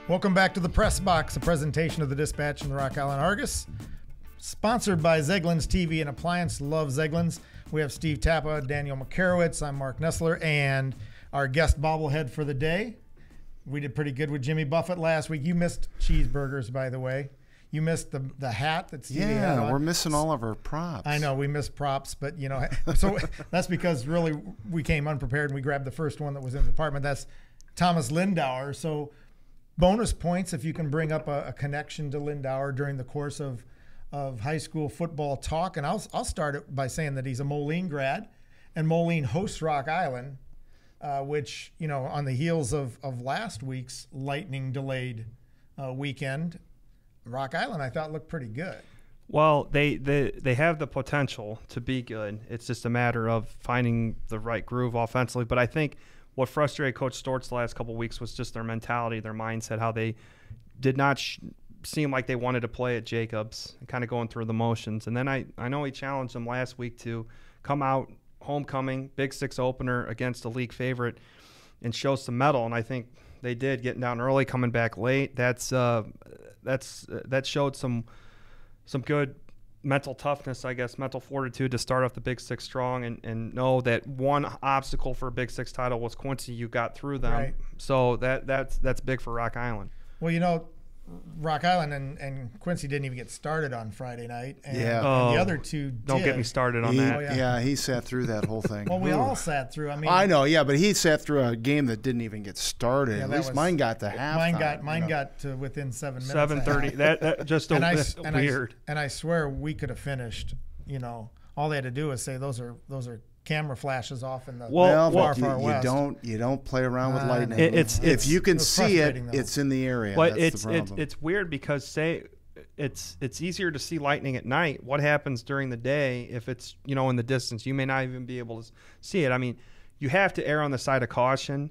Welcome back to the Press Box, a presentation of the Dispatch and the Rock Island Argus. Sponsored by Zeglin's TV and Appliance. Love Zeglin's. We have Steve Tappa, Daniel Makarewicz. I'm Marc Nesseler, and our guest bobblehead for the day. We did pretty good with Jimmy Buffett last week. You missed cheeseburgers, by the way. You missed the hat that Stevie had on. We're missing all of our props. I know, we missed props, but, you know, so that's because really we came unprepared and we grabbed the first one that was in the department. That's Thomas Lindauer. So bonus points if you can bring up a connection to Lindauer during the course of high school football talk. And I'll start it by saying that he's a Moline grad, and Moline hosts Rock Island, which, you know, on the heels of last week's lightning delayed weekend, Rock Island I thought looked pretty good. Well, they have the potential to be good. It's just a matter of finding the right groove offensively. But I think what frustrated Coach Stortz the last couple of weeks was just their mentality, their mindset, how they did not seem like they wanted to play at Jacobs, kind of going through the motions. And then I know he challenged them last week to come out homecoming, Big Six opener against a league favorite and show some mettle. And I think they did, getting down early, coming back late. That showed some good mental toughness, I guess, mental fortitude to start off the Big Six strong and know that one obstacle for a Big Six title was Quincy. You got through them. Right. So that's big for Rock Island. Well, you know, Rock Island and Quincy didn't even get started on Friday night. And, and the other two did. Don't get me started on that. Yeah, he sat through that whole thing. Well, we all sat through. I know, yeah, but he sat through a game that didn't even get started. At least mine got to halftime. Mine got to within 7 minutes. 7:30. That just weird. And I swear we could have finished. You know, all they had to do was say those are camera flashes off in the far west. You don't play around with lightning. If you can see it, it's in the area. But it's weird because it's easier to see lightning at night. What happens during the day if it's, you know, in the distance? You may not even be able to see it. I mean, you have to err on the side of caution.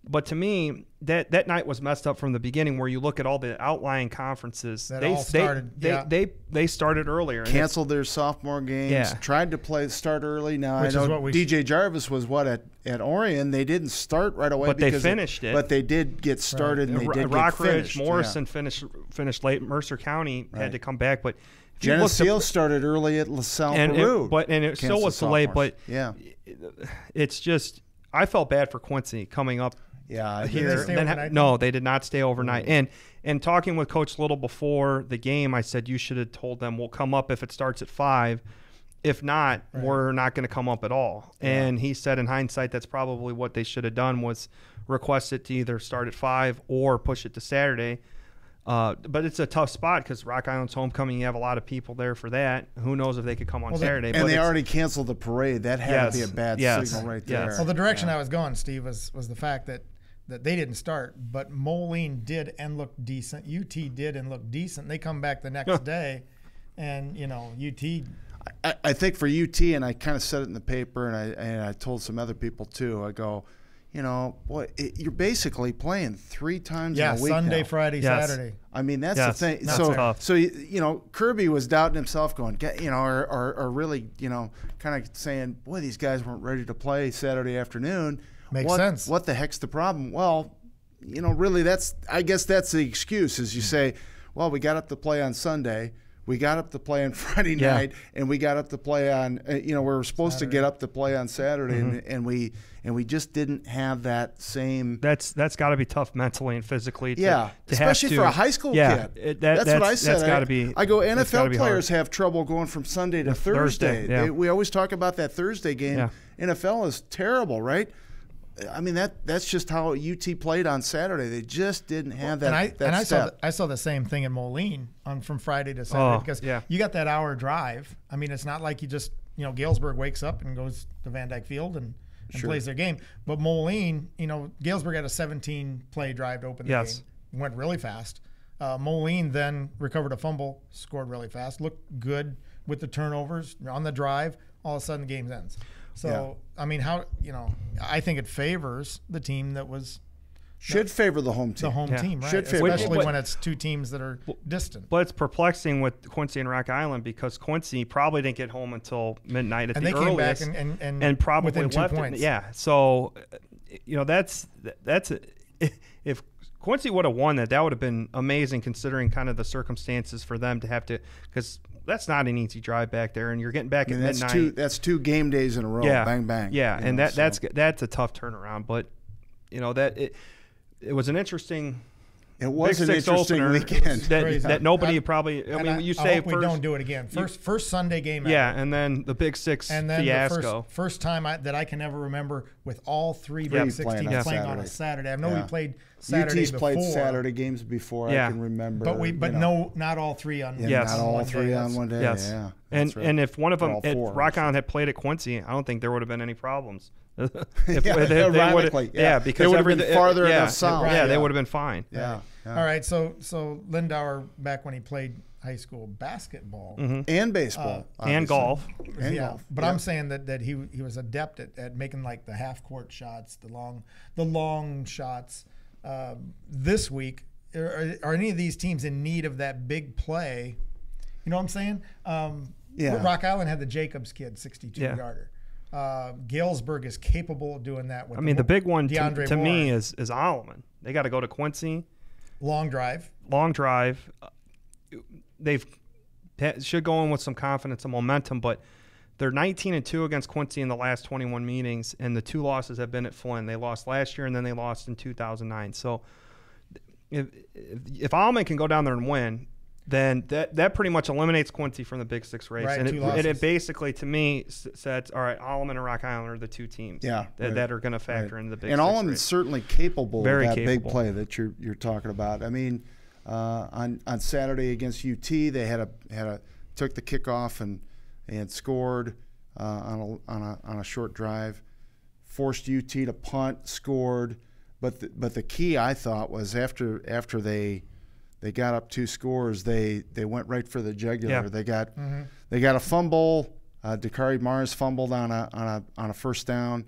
But to me, that night was messed up from the beginning. Where you look at all the outlying conferences, they started earlier. Canceled their sophomore games. Yeah. Tried to start early. Now I know DJ Jarvis was at Orion. They didn't start right away, but they finished it. But they did get started, and they did Rock get finished. Ridge, Morrison finished late. Mercer County had to come back, but Geneseo started early at LaSalle Peru. And it still was delayed. But yeah, it's just I felt bad for Quincy coming up. Yeah, no, they did not stay overnight. And talking with Coach Little before the game, I said you should have told them we'll come up if it starts at 5. If not, we're not going to come up at all. Yeah. And he said in hindsight that's probably what they should have done was request it to either start at 5 or push it to Saturday. But it's a tough spot because Rock Island's homecoming. You have a lot of people there for that. Who knows if they could come on Saturday? And they already canceled the parade. That had to be a bad signal right there. Well, the direction I was going, Steve, was the fact that they didn't start, but Moline did and looked decent. UT did and looked decent. They come back the next day, and, you know, UT. I think for UT, and I kind of said it in the paper, and I told some other people too, I go, you know, boy, you're basically playing 3 times in a week Sunday, now. Friday, Saturday. I mean, that's the thing. That's so you know, Kirby was doubting himself, going, you know, or really, you know, kind of saying, boy, these guys weren't ready to play Saturday afternoon. Makes sense. What the heck's the problem? Well, you know, really, I guess that's the excuse. Is you say, well, we got up to play on Sunday. We got up to play on Friday night, and we got up to play on, you know, we were supposed to get up to play on Saturday, and we just didn't have that same. That's got to be tough mentally and physically. Especially for a high school kid. That's what I said. That's got to be. I go, NFL players have trouble going from Sunday to Thursday. Yeah. We always talk about that Thursday game. Yeah. NFL is terrible, right? I mean, that's just how UT played on Saturday. They just didn't have that. I saw the same thing in Moline from Friday to Saturday because you got that hour drive. I mean, it's not like you just, you know, Galesburg wakes up and goes to Van Dyke Field and plays their game. But Moline, you know, Galesburg had a 17-play drive to open the game. Went really fast. Moline then recovered a fumble, scored really fast, looked good with the turnovers on the drive. All of a sudden, the game ends. So, I mean, I think it favors the team that was Should favor the home team. The home team, right? Should favor Especially when it's two teams that are distant. But it's perplexing with Quincy and Rock Island because Quincy probably didn't get home until midnight at and the earliest. Came back and probably within 2 left points. Yeah. So, that's if Quincy would have won that. That would have been amazing considering kind of the circumstances for them to have to, because that's not an easy drive back there, and you're getting back at midnight. That's 2 game days in a row. Yeah. Bang, bang. Yeah, and that's a tough turnaround. But, that it was an interesting. It was Big an Six interesting opener weekend. that nobody probably. I mean, you say hope we don't do it again. First Sunday game. Yeah, ever. And then the Big Six and then fiasco. The first time that I can ever remember with all 3 Big Six teams playing on a Saturday. I know we played Saturday UT's before. played Saturday games before. I can remember. But not all 3 on. Not all 3 on one day. Yes. Yeah. And if one of them, if Rock Island had played at Quincy, I don't think there would have been any problems. Because they would have been farther enough south. They would have been fine. Yeah. All right, so Lindauer, back when he played high school basketball and baseball and golf, but I'm saying that he was adept at making like the half court shots, the long shots. This week, are any of these teams in need of that big play? You know what I'm saying? Rock Island had the Jacobs kid, 62-yarder. Galesburg is capable of doing that. With the big one to Moore. me is Alleman. They got to go to Quincy. Long drive. They should go in with some confidence and momentum, but they're 19-2 against Quincy in the last 21 meetings, and the 2 losses have been at Flynn. They lost last year, and then they lost in 2009. So if Alleman can go down there and win, then that pretty much eliminates Quincy from the Big Six race. Right, and it basically, to me, says, all right, Alleman and Rock Island are the 2 teams that are going to factor into the Big Six race. And Alleman's certainly capable Very of that capable. big play that you're talking about. I mean, on Saturday against UT, they took the kickoff and scored on a short drive, forced UT to punt, scored. But the key, I thought, was after they got up 2 scores, they went right for the jugular. Yeah. They got a fumble. Dakari Mars fumbled on a first down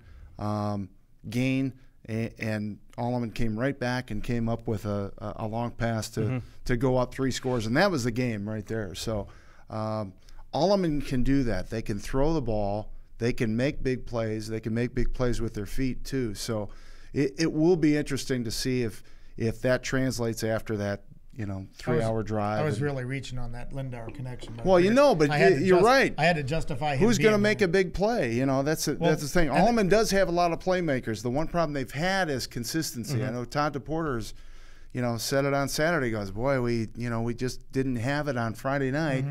gain, and Alleman came right back and came up with a long pass to go up 3 scores, and that was the game right there. So Alleman can do that. They can throw the ball. They can make big plays. They can make big plays with their feet too. So it will be interesting to see if that translates after that 3-hour drive. I was really reaching on that Lindauer connection. Well, you're right. I had to justify him. Who's going to make a big play? That's the thing. Alleman does have a lot of playmakers. The one problem they've had is consistency. I know Todd DePorter's, said it on Saturday. He goes, boy, we just didn't have it on Friday night.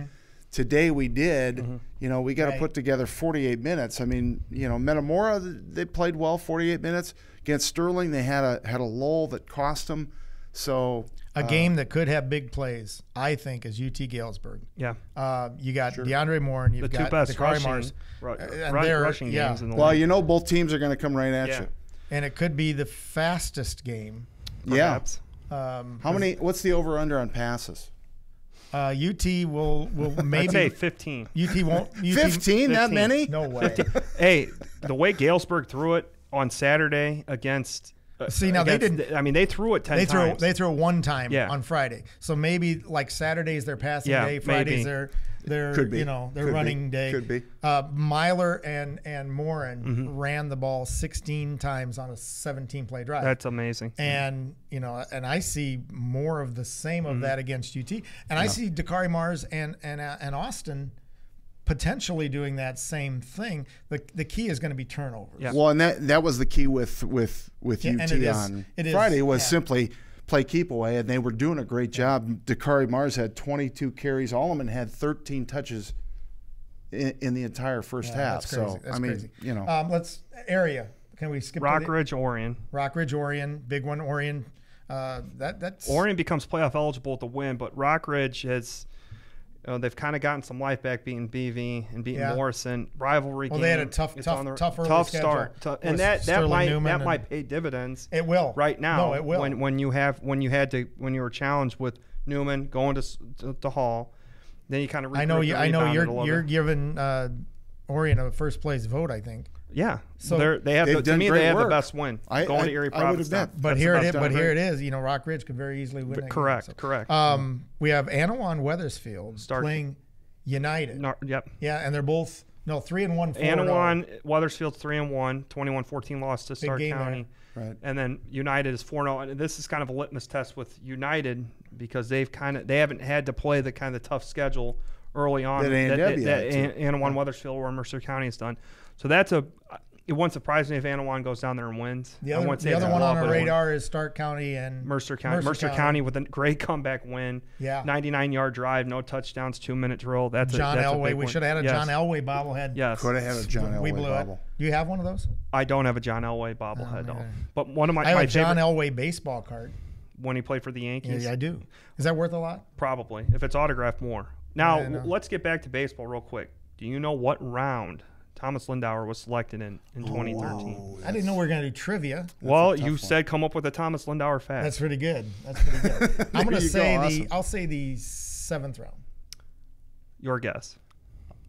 Today we did. We got to put together 48 minutes. I mean, Metamora, they played well 48 minutes. Against Sterling, they had a lull that cost them. So a game that could have big plays, I think, is UT Galesburg. Yeah. You got DeAndre Moore and you've got Dakari Mars. Rushing games in the league. Both teams are going to come right at you. And it could be the fastest game. Perhaps. What's the over-under on passes? UT will maybe. I'd say 15. UT won't. 15? That many? No way. Hey, the way Galesburg threw it on Saturday against. See, now they didn't. I mean, they threw it 10 times. They threw it one time on Friday. So maybe like Saturday's their passing day, Friday's their running day. Could be. Myler and Morin ran the ball 16 times on a 17-play drive. That's amazing. And and I see more of the same of that against UT. And I see Dakari Mars and Austin potentially doing that same thing. The key is going to be turnovers. Yeah. Well, and that was the key with UT on Friday was simply play keep away, and they were doing a great job. Dakari Mars had 22 carries. Alleman had 13 touches in the entire first half. That's crazy. So that's crazy. Let's area. Can we skip Rockridge, Orion? Rockridge, Orion, big one. Orion. That's Orion becomes playoff eligible with the win, but Rockridge has. They've kind of gotten some life back beating BV and beating Morrison. Rivalry game. They had a tough start. And that might pay dividends. It will. Right now. No, it will. When you were challenged with Newman going to Hall, then you kind of I know you're giving Orion a first place vote, I think. Yeah, so they have the best win going to Erie Provincetown. But here it is. Rock Ridge could very easily win. Correct. We have Anawan Wethersfield playing United. Yep. Yeah, and they're both No, 3-1. Anawan, Weathersfield's 3-1, 21-14 loss to Stark County. Right. And then United is 4-0. And this is kind of a litmus test with United because they haven't had to play the kind of tough schedule early on that Anawan, Weathersfield, or Mercer County has done. So it wouldn't surprise me if Anawan goes down there and wins. The other one on our radar is Stark County and Mercer County. Mercer County with a great comeback win. Yeah. 99-yard drive, no touchdowns, 2-minute drill. That's John that's Elway. A big we should have had a John Elway bobblehead. Yes. Could have had a John Elway we blew bobble. It. Do you have one of those? I don't have a John Elway bobblehead, though. But one of I have a John favorite, Elway baseball card. when he played for the Yankees. Yeah, I do. Is that worth a lot? Probably. If it's autographed, more. Now, let's get back to baseball real quick. Do you know what round Thomas Lindauer was selected in 2013? I didn't know we were going to do trivia. Well, you said come up with a Thomas Lindauer fact. That's pretty good. I'm going to say I'll say the 7th round. Your guess.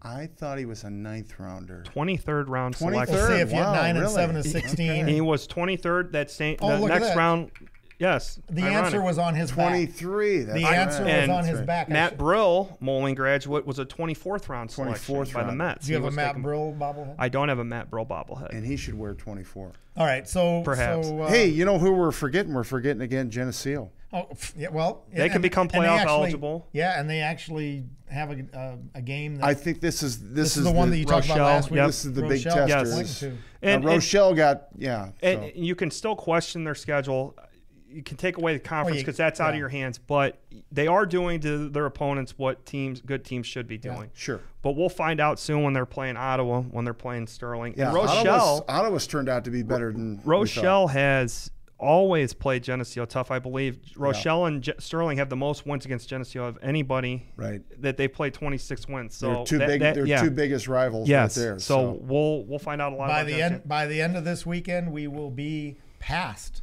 I thought he was a 9th rounder. 23rd round selection. Let's see if you had 9 and 7 and 16. He was 23rd. The look next at that. round. Yes. The answer was on his 23. back. The answer was on his back. Matt Brill, Moline graduate, was a 24th round selection by the Mets. Do you have a Matt Brill bobblehead? I don't have a Matt Brill bobblehead. And he should wear 24. All right, so perhaps. Hey, you know who we're forgetting? We're forgetting again Geneseo. Oh, yeah, well, they can become playoff eligible. Yeah, and they actually have a game. I think this is the one that you talked about last week. Yep. This is the Rochelle, big tester. Yes. And Rochelle got And you can still question their schedule. You can take away the conference because that's out of your hands, but they are doing to their opponents what good teams should be doing. Yeah, sure. But we'll find out soon when they're playing Ottawa, when they're playing Sterling. Yeah, and Rochelle, Ottawa's turned out to be better than Rochelle has always played Geneseo tough. I believe Rochelle and Sterling have the most wins against Geneseo of anybody. Right. That they played 26 wins. So they're two biggest rivals right there. So we'll find out a lot by the end of this weekend. We will be past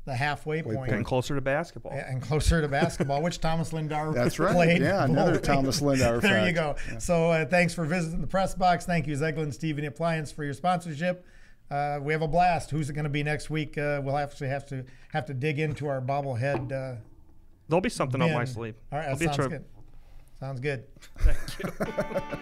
the halfway point. Getting closer to basketball. And closer to basketball, which Thomas Lindauer That's right. played. Yeah, another Thomas Lindauer There fact. you go. Yeah. So thanks for visiting the press box. Thank you, Zeglin Stephen Appliance, for your sponsorship. We have a blast. Who's it going to be next week? We'll actually have to dig into our bobblehead. There'll be something up my sleeve. All right, that sounds good. Sounds good. Thank you.